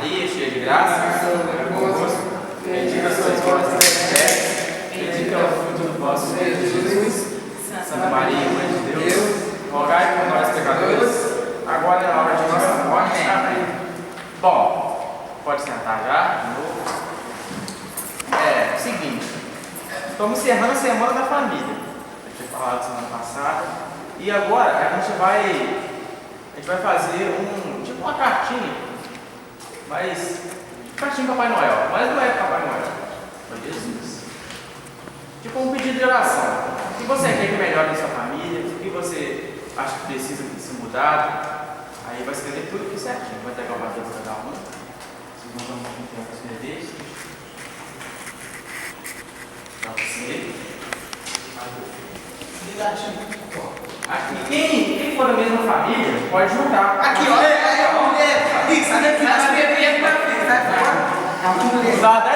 Maria, cheia de graça, bendita sois vós entre as mulheres, bendito é o fruto do vosso ventre, Jesus. Santa Maria, Mãe de Deus, rogai por nós pecadores, agora é a hora de nossa morte. Amém. Bom, pode sentar já, de novo. Seguinte, estamos encerrando a Semana da Família. Eu tinha falado semana passada. E agora a gente vai fazer tipo uma cartinha, mas cartinha para Papai Noel, mas não é Papai Noel, é Jesus. Tipo um pedido de oração. O que você quer que melhore na sua família? O que você acha que precisa ser mudado? Aí vai escrever tudo aqui certinho. Vai pegar o papel para cada um. Vocês vão dar um pouquinho para escrever. Dá para você. Aqui, quem for da mesma família, pode juntar. Aqui, olha, mulher. Sai daqui, sai daqui.